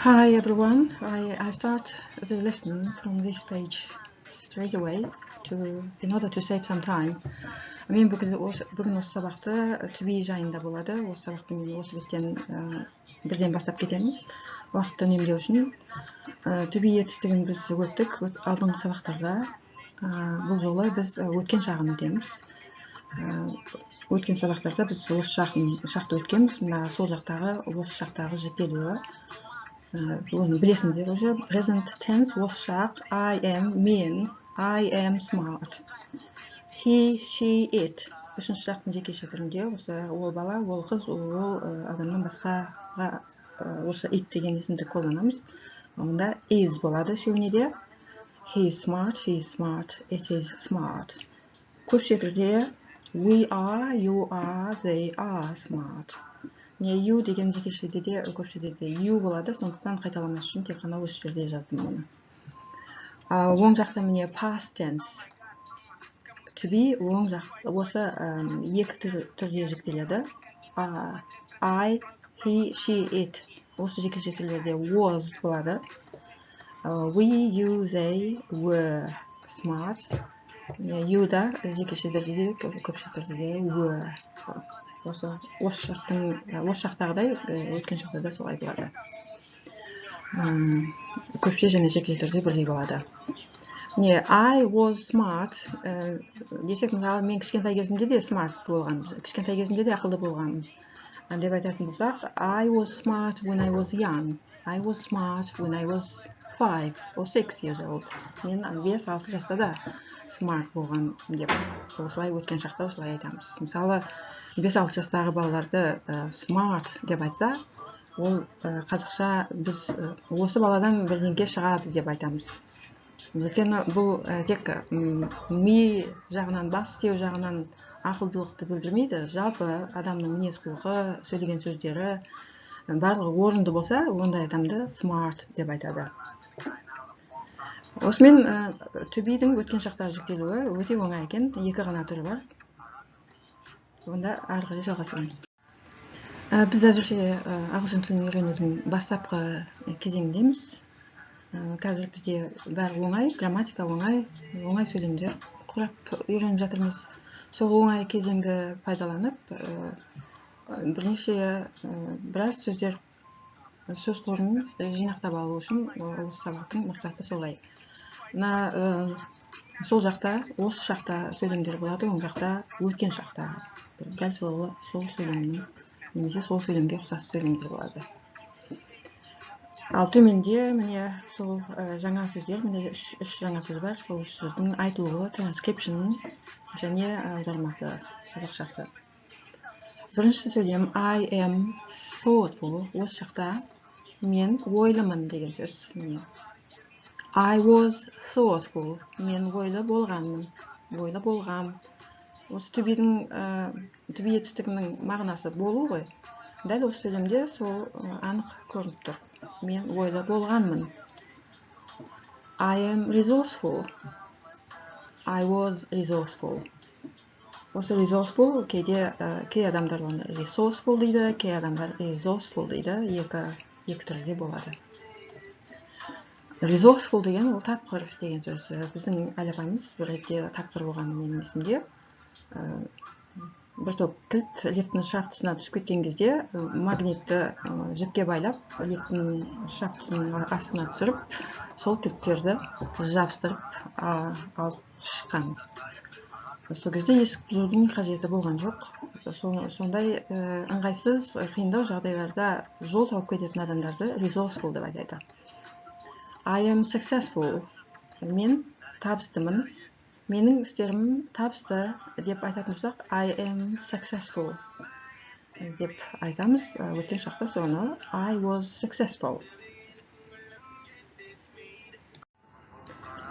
Hi everyone, I start the lesson from this page straight away in order to save some time. Мен бүгін осы сабақты to be жайында болады. Осы сабақты мен осы беттен бірден бастап кетемін. Уақытты үнемдеу үшін. To be етістігін біз өттік алдыңғы сабақтарда. Бұл жолы біз өткен шағын өтеміз. Өткен сабақтарда біз осы шақты өткенбіз. Мына сол жақтағы осы шақтағы жіктелуі. Оны білесіңдер уже. Present tense осы шақ. I am, мен. I am smart. He, she, it. Үшінші шақтың жекеше түрінде осы ол бала, ол қыз, ол адамнан басқаға осы it деген есімді қолданамыз. Онда is болады үшеуіне де. He is smart, she is smart, it is smart. Көпше түрде we are, you are, they are smart. You деген жекешеде де көпшеде де you болады, сондықтан қайталамас үшін тек қана осы жерде жаздым оны. Оң жақта міне past tense. To be оң жақ осы екі түрде жіктеледі. I, he, she, it. Осы жекеше түрлерде was болады. We, you, they were smart. You да жекеше түрде көпше түрде were. Осы шақтағыдай өткен шақта да солай болады. Көпше және жекеше түрде бірдей болады. I was smart. Десек, мысалы, мен кішкентай кезімде де smart болған. Кішкентай кезімде де ақылды болған. Деп айтатын болсақ, I was smart when I was young. I was smart when I was 5 or 6 years old. Мен 5-6 жаста да smart болған деп. Осылай өткен шақта осылай айтамыз. Мысалы, 5-6 жастағы балаларды smart деп айтса, ол қазақша біз осы баладан бірдеңке шығады деп айтамыз. Өйткені бұл тек ми жағынан, бас істеу жағынан ақылдылықты білдірмейді. Жалпы адамның мінез-құлқы, сөйлеген сөздері барлығы орынды болса, ондай адамды smart деп айтады. Осымен to be-дің өткен шақтағы жіктелуі өте оңай екен. Екі ғана түрі бар. Онда ары қарай жалғастырамыз. Біз әзірше ағылшын тілін үйренудің бастапқы кезеңіндеміз. Қазір бізде бәрі оңай, грамматика оңай сөйлемдер құрап үйреніп жатырмыз. Сол оңай кезеңді пайдаланып, біраз сөз қорын жинақтап алу үшін осы сабақтың мақсаты солай. Сол жақта, осы шақта сөйлемдер болады, оң жақта өткен шақта. Дәл сол сөйлемнің, немесе сол сөйлемге ұқсас сөйлемдер болады. Ал төменде міне сол жаңа сөздер, міне үш жаңа сөз бар. Сол үш сөздің айтылуы, transcription және аудармасы, қазақшасы. Бірінші сөйлем I am thoughtful. Осы шақта мен ойлымын деген сөз. I was thoughtful. Мен ойлы болғанмын. Ойлы болғам. Осы to be етістігінің мағынасы болу ғой. Дәл осы сөйлемде сол анық көрініп тұр. Мен ойлы болғанмын. I am resourceful. I was resourceful. Осы resourceful кей адамдар оны resourceful дейді, кей адамдар resourceful дейді. Екі түрде болады. Resourceful деген ол тапқыр деген сөз. Біздің әліпбайымыз бір ретте тапқыр болған менің есімде. Бір топ кілт лифттің шафтысына түсіп кеткен кезде магнитті жіпке байлап, лифттің шафтысының астына түсіріп, сол кілттерді жабыстырып алып шыққан. Сол кезде есік бұзудың қажеті болған жоқ. Сондай ыңғайсыз, қиындау жағдайларда жол тауып кететін адамдарды resourceful деп айтады. I am successful. Мен табыстымын. Менің істерім табысты деп айтатын болсақ, I am successful деп айтамыз. Өткен шақта соны I was successful.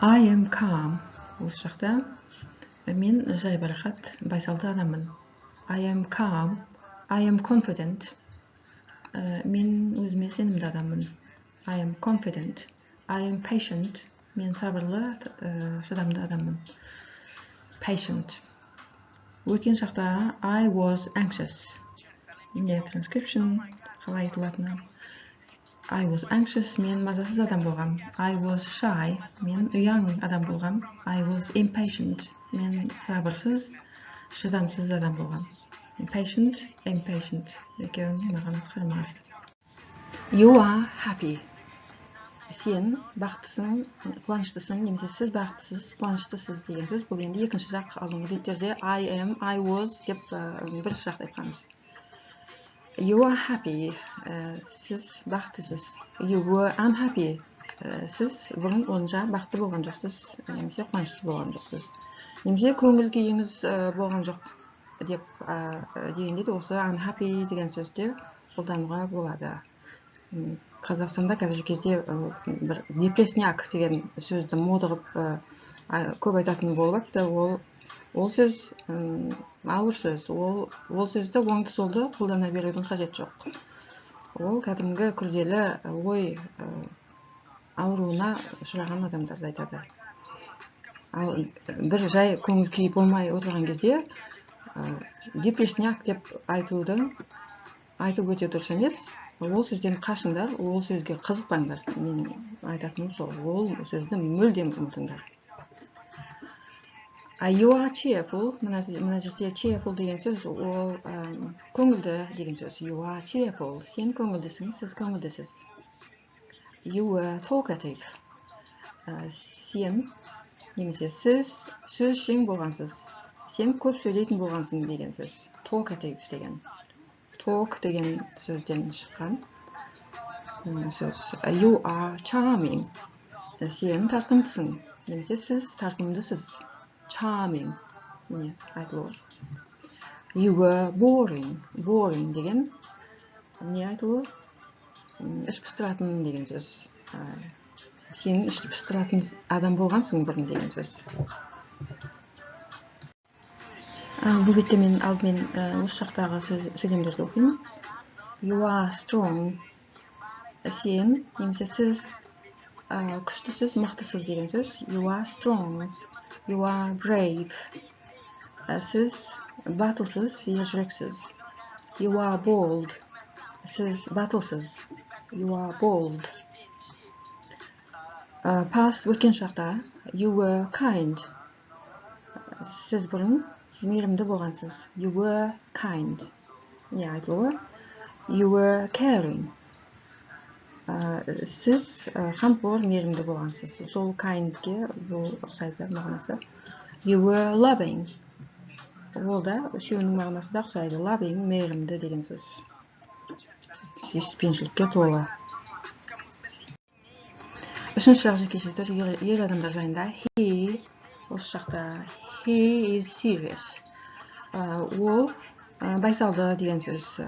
I am calm. Осы шақта мен жайбарақат, байсалды адаммын. I am calm. I am confident. Мен өзіме сенімді адаммын. I am confident. I am patient. Мен сабырлы, шыдамды адаммын. Patient. Өткен шақта I was anxious. Міне transcription қалай айтылатыны. I was anxious, мен мазасыз адам болғам. I was shy, мен ұяң адам болғам. I was impatient, мен сабырсыз, шыдамсыз адам болғам. Impatient, impatient. Екеуінің мағынасы қарама-қарсы. You are happy. Сен бақыттысың, қуаныштысың, немесе сіз бақыттысыз, қуаныштысыз деген сөз. Бұл енді екінші жақ алдыңғы беттерде I am, I was деп бір жақты айтқанбыз. You are happy. Сіз бақыттысыз. You were unhappy. Сіз бұрын онша бақытты болған жоқсыз, немесе қуанышты болған жоқсыз. Немесе көңіл күйіңіз болған жоқ деп дегенде де осы unhappy деген сөзді қолдануға болады. Қазақстанда қазіргі кезде бір депрессняк деген сөзді мода қылып көп айтатын болып апты. Ол сөз ауыр сөз. Ол сөзді оңды солды қолдана берудің қажет жоқ. Ол кәдімгі күрделі ой ауруына ұшыраған адамдарды айтады. Ал бір жай көңіл күй болмай отырған кезде депрессняк деп айту өте дұрыс емес. Ол сөзден қашыңдар, ол сөзге қызықпаңдар. Мен айтатыным сол. Ол сөзді мүлдем ұмытыңдар. You are cheerful. Мына жерде cheerful деген сөз ол көңілді деген сөз. You are cheerful. Сен көңілдісің, сіз көңілдісіз. You were talkative. Сен немесе сіз сөзшең болғансыз. Сен көп сөйлейтін болғансың деген сөз. Talkative деген. Talk деген сөзден шыққан сөз. You are charming. Сен тартымдысың, немесе сіз тартымдысыз. Charming. Міне айтылуы. You were boring. Boring деген не айтылуы? Іш пыстыратын деген сөз. Сен іш пыстыратын адам болғансың бұрын деген сөз. Бұл бетте мен алдымен осы жақтағы сөйлемдерді оқимын. You are strong. Сен немесе сіз күштісіз, мықтысыз деген сөз. You are strong. You are brave. Сіз батылсыз, ержүрексіз. You are bold. Сіз батылсыз. You are bold. Past өткен шақта. You were kind. Сіз бұрын мейірімді болғансыз. You were kind. Не айтылуы? You were caring. Сіз қамқор, мейірімді болғансыз. Сол kindге бұл ұқсайды мағынасы. You were loving. Ол да үшеуінің мағынасы да ұқсайды. Loving, мейірімді деген сөз. Сүйіспеншілікке толы. Үшінші жақ жеке сөздер ер адамдар жайында. He, осы жақта he is serious. Ол байсалды деген сөз.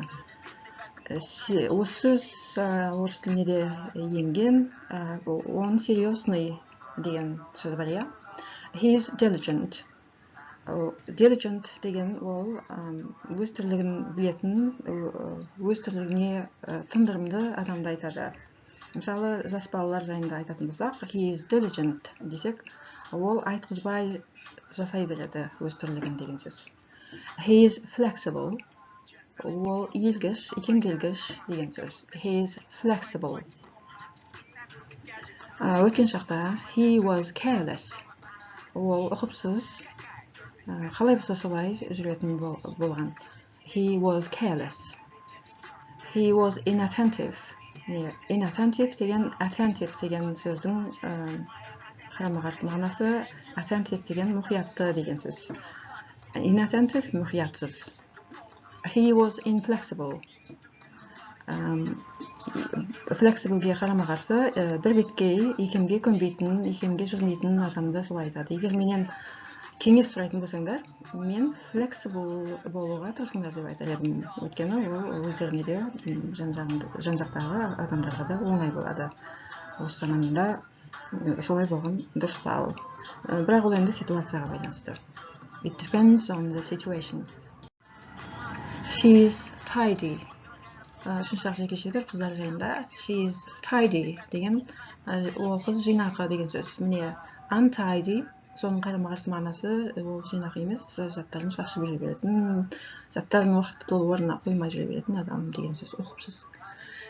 Осы сөз орыс тіліне де енген. Он серьезный деген сөз бар, иә. He is diligent. Diligent деген ол өз тірлігін білетін, өз тірлігіне тындырымды адамды айтады. Мысалы, жас балалар жайында айтатын болсақ, he is diligent десек, ол айтқызбай жасай береді өз тірлігін деген сөз. He is flexible. Ол иілгіш, икемделгіш деген сөз. He is flexible. Өткен шақта he was careless. Ол ұқыпсыз, қалай болса солай жүретін болған. He was careless. He was inattentive. Inattentive деген attentive деген сөздің қарама-қарсы мағынасы. Attentive деген мұқиятты деген сөз. Inattentive мұқиятсыз. He was inflexible. Flexibleге қарама-қарсы бір беткей, икемге көнбейтін, икемге жүрмейтін адамды солай айтады. Егер менен кеңес сұрайтын болсаңдар, мен flexible болуға тырысыңдар деп айтар едім. Өйткені ол өздеріне де жан-жақтағы адамдарға да оңай болады. Осы заманда солай болған дұрыстау. Бірақ ол енді ситуацияға байланысты. It depends on the situation. She is tidy. Үшінші жақ жеке сөздер қыздар жайында. She is tidy деген ол қыз жинақы деген сөз. Міне untidy, соның қарама-қарсы мағынасы ол жинақы емес, заттарын шашып жүре беретін, заттарын уақытты толы орнына қоймай жүре беретін адам деген сөз. Ұқыпсыз.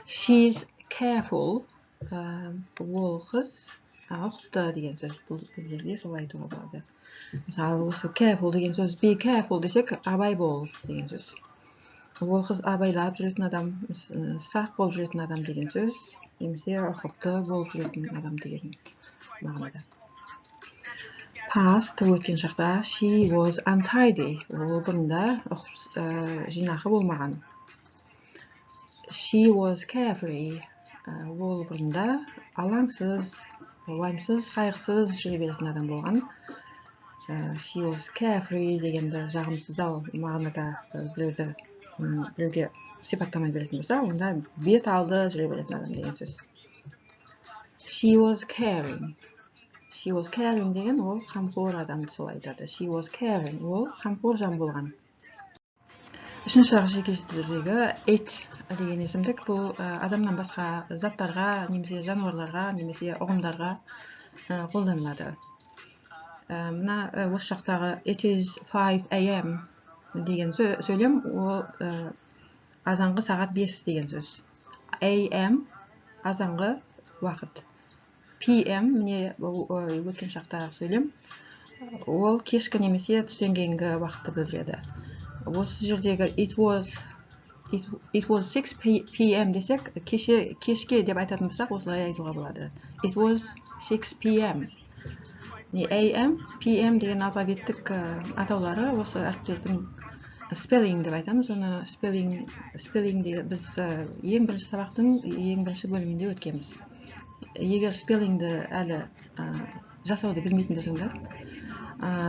She is careful, ол қыз ұқты деген сөз. Бұл жерде солай айтуға болады. Мысалы, осы careful деген сөз, be careful десек, абай бол деген сөз. Ол қыз абайлап жүретін адам, сақ болып жүретін адам деген сөз, немесе ұқыпты болып жүретін адам деген мағынада. Past, өткен шақта, she was untidy. Ол бұрында жинақы болмаған. She was carefree. Ол бұрында алаңсыз, уайымсыз, қайғысыз жүре беретін адам болған. She was carefree дегенді жағымсыздау мағынада біреуге сипаттамай беретін болса, онда бет алды жүре беретін адам деген сөз. She was caring. She was caring деген ол қамқор адамды солай айтады. She was caring, ол қамқор жан болған. Үшінші жеке түрдегі it деген есімдік бұл адамнан басқа заттарға, немесе жануарларға, немесе ұғымдарға қолданылады. Мына осы жақтағы it is 5 AM деген сөйлем ол азанғы сағат 5 деген сөз. AM азанғы уақыт. PM міне өткен шақтағы сөйлем ол кешкі немесе түстен кейінгі уақытты білдіреді. Осы жердегі it was 6 PM десек, кешке деп айтатын болсақ, осылай айтуға болады. It was 6 PM. AM, PM деген алфавиттік атаулары осы әріптердің spelling деп айтамыз. Оны spelling де біз ең бірінші сабақтың ең бірінші бөлімінде өткенбіз. Егер спеллингді әлі жасауды білмейтін болсаңдар,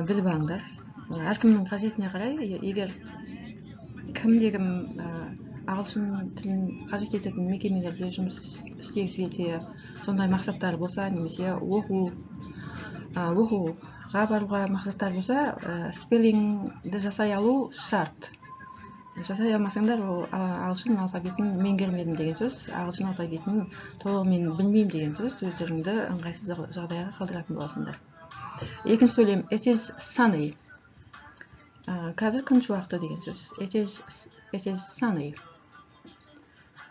біліп алыңдар. Әркімнің қажетіне қарай, егер кімде-кім ағылшын тілін қажет ететін мекемелерде жұмыс істегісі келсе, сондай мақсаттар болса, немесе оқуға баруға мақсаттар болса, спеллингді жасай алу шарт. Жасай алмасаңдар, ол ағылшын алфавитін меңгермедім деген сөз, ағылшын алфавитін толығымен білмеймін деген сөз, өздеріңді ыңғайсыз жағдайға қалдыратын боласыңдар. Екінші сөйлем it is sunny. Қазір күн шуақты деген сөз. It is sunny.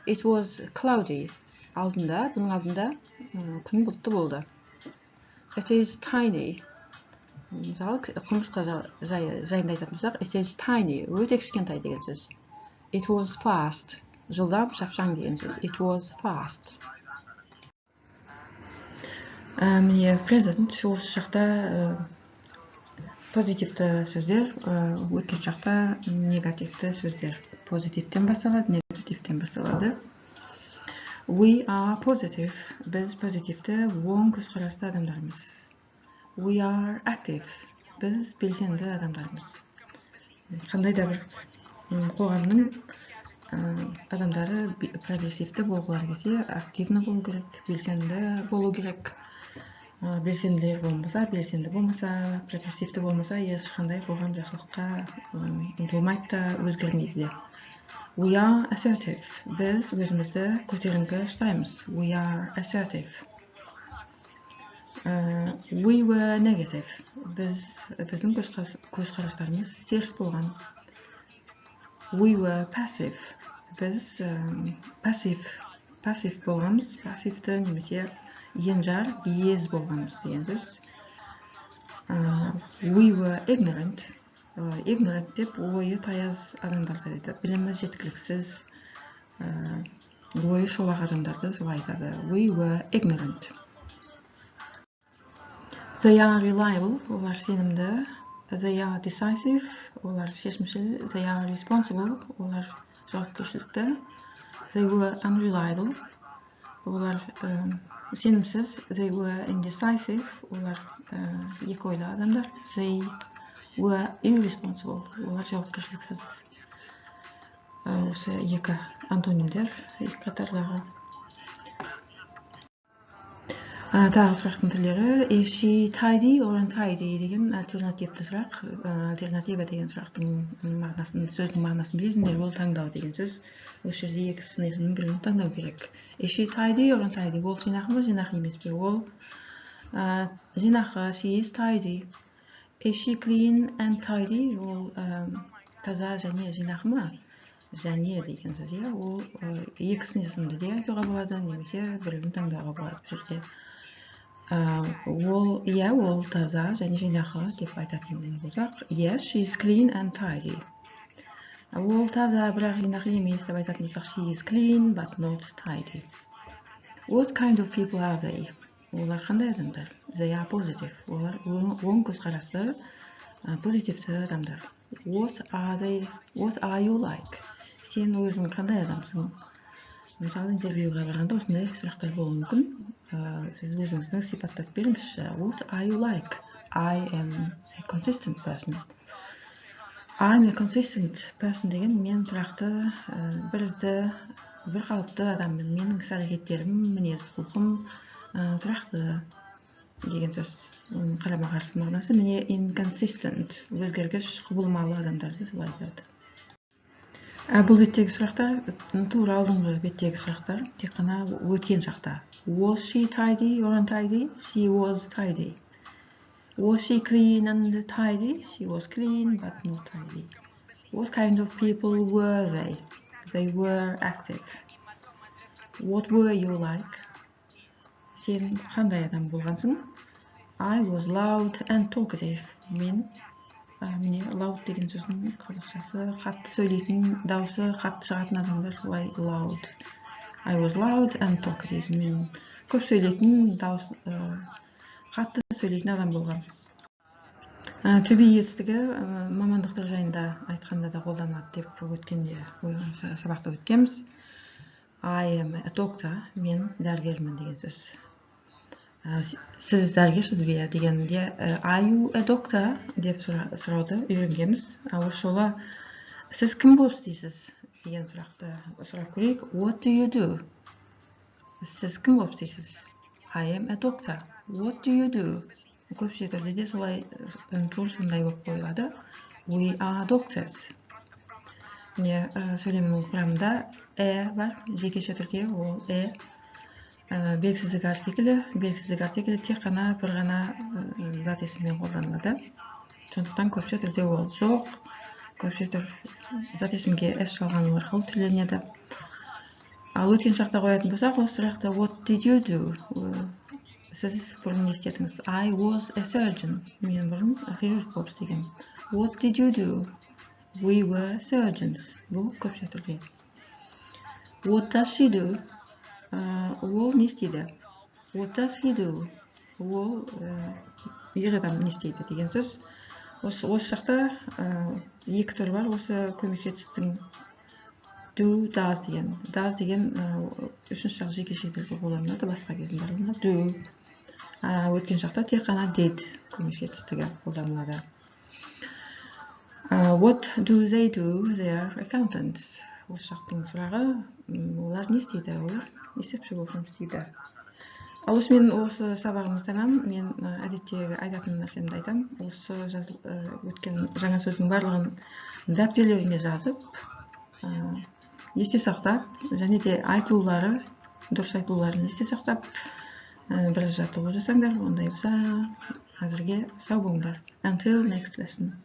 It was cloudy. Бұның алдында күн бұлтты болды. It is tiny. Мысалы, құмырсқа жайында айтатын болсақ, it is tiny, өте кішкентай деген сөз. It was fast, жылдам, шапшаң деген сөз. It was fast. Міне present, осы жақта позитивті сөздер, өткен жақта негативті сөздер. Позитивтен басталады, негативтен басталады. We are positive, біз позитивті, оң көзқарасты адамдармыз. We are active. Біз белсенді адамдармыз. Қандай да бір қоғамның адамдары прогрессивті болғылары келсе, активны болу керек, белсенді болу керек. Белсенділер болмаса, прогрессивті болмаса, ешқандай қоғам жақсылыққа ұмтылмайды да, өзгермейді де. We are assertive. Біз өзімізді көтеріңкі ұстаймыз. We are assertive. We were negative. Біздің көзқарастарымыз теріс болған. We were passive. Біз пассив болғанбыз. Пассивті немесе енжар, ез болғанбыз деген сөз. We were ignorant. Ignorant деп ойы таяз адамдарды айтады. Білімі жеткіліксіз, ойы шолақ адамдарды солай айтады. We were ignorant. They are reliable, олар сенімді. They are decisive, олар шешімшіл. They are responsible, олар жауапкершілікті. They were unreliable, олар сенімсіз. They were indecisive, олар екі ойлы адамдар. They were irresponsible, олар жауапкершіліксіз. Осы екі антонимдер, екі қатардағы. Тағы сұрақтың түрлері. Is she tidy or untidy деген альтернативті сұрақ. Альтернатива деген сұрақтың мағынасын, сөздің мағынасын білесіңдер, ол таңдау деген сөз. Осы жерде екі сын есімнің біреуін таңдау керек. Is she tidy or untidy? Ол жинақы ма, жинақы емес пе? Ол жинақы. She is tidy. Is she clean and tidy? Ол таза және жинақы ма? және деген сөз, иә, ол екісіне сынды де айтуға болады, немесе біреуін таңдауға болады бұл жерде. Ол таза және жинақы деп айтатын болсақ, yes, she is clean and tidy. Ол таза, бірақ жинақы емес деп айтатын болсақ, she is clean but not tidy. What kind of people are they? Олар қандай адамдар? They are positive. Олар оң көзқарасты, позитивті адамдар. What are you like? Сен өзің қандай адамсың? Мысалы, интервьюға барғанда осындай сұрақтар болуы мүмкін. Сіз өзіңізді сипаттап беріңізші. What are you like? I am a consistent person. I'm a consistent person деген мен тұрақты, бірізді, бір қалыпты адаммын. Менің іс-әрекеттерім, мінез-құлқым тұрақты деген сөз. Қарама-қарсы мағынасы міне inconsistent, өзгергіш, құбылмалы адамдарды солай айтады. Бұл беттегі сұрақтар, тура алдыңғы беттегі сұрақтар, тек қана өткен шақта. Was she tidy or untidy? She was tidy. Was she clean and tidy? She was clean but not tidy. What kind of people were they? They were active. What were you like? Сен қандай адам болғансың? I was loud and talkative. Мен міне loud деген сөздің қазақшасы қатты сөйлейтін, дауысы қатты шығатын адамдар солай loud. I was loud and talkative. Мен көп сөйлейтін, қатты сөйлейтін адам болған. To be етістігі мамандықтар жайында айтқанда да қолданады деп өткенде сабақта өткенбіз. I am a doctor. Мен дәрігермін деген сөз. Сіз дәрігерсіз бе дегенде are you a doctor деп сұрауды үйренгенбіз. Осы жолы сіз кім болып істейсіз деген сұрақты сұрап көрейік. What do you do? Сіз кім болып істейсіз? I am a doctor. What do you do? Көпше түрде де солай тура сондай болып қойылады. We are doctors. Міне сөйлемнің құрамында бар, жекеше түрде ол белгісіздік артиклі тек қана бір ғана зат есіммен қолданылады. Сондықтан көпше түрде ол жоқ, көпше түр зат есімге s жалғану арқылы түрленеді. Ал өткен шақта қоятын болсақ, осы сұрақты what did you do? Сіз бұрын не істедіңіз? I was a surgeon. Мен бұрын хирург болып істеген. What did you do? We were surgeons. Бұл көпше түрде. What does she do? Ол не істейді? What does he do? Ол ер адам не істейді деген сөз. Осы шақта екі түр бар. Осы көмекке түстің do, does деген. Does деген үшінші жақ жекеше түрде қолданылады, басқа кезінде қолданылады. Do. Өткен шақта тек қана did көмекке түстігі қолданылады. What do they do? They are accountants. Осы шақтың сұрағы, олар не істейді? Олар есепші болып жұмыс істейді. Ал осымен осы сабағымыз тамам. Мен әдеттегі айтатын нәрсемді айтам. Осы өткен жаңа сөздің барлығын дәптерлеріне жазып, есте сақтап, және де айтылулары, дұрыс айтылуларын есте сақтап, біраз жаттығу жасаңдар. Ондай болса, әзірге сау болыңдар. Until next lesson.